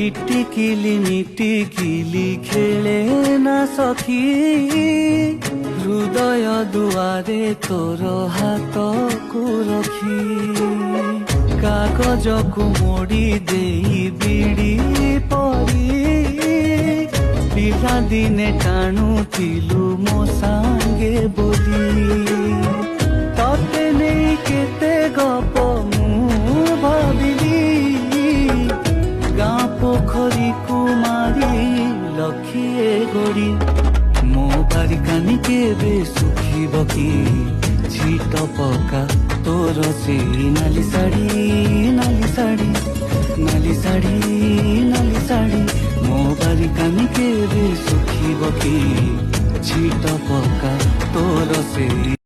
ইটিকিলি মিটিকিলি খেলে না সখী, হৃদয় দুয়ারে তোর হাতକୁ রখি। কাগজକୁ মোড়ি দেই বিড়ি পরি, পিলাদিনে টাণুଥିଲୁ ମୋ ସାଙ୍ଗେ ବୋଲି। ତତେ ନେଇ କେତେ ଗପ ମୁଁ ଭାବିଲି, ଗାଁ ପୋଖରୀକୁ ମାରି ଲକ୍ଷିଏ ଗୋଡ଼ି। ମୋ ବାରିକାନି କେବେ ଶୁଖିବ କି, ଝିଟ ପକା ତୋର ସେଇ ନାଲି ଶାଢ଼ୀ, ନାଲି ଶାଢ଼ୀ, ନାଲି ଶାଢ଼ୀ, ନାଲି ଶାଢ଼ୀ। ମୋ ବାରିକାନି କେବେ ଶୁଖିବ କି, ଝିଟ ପକା ତୋର ସେଇ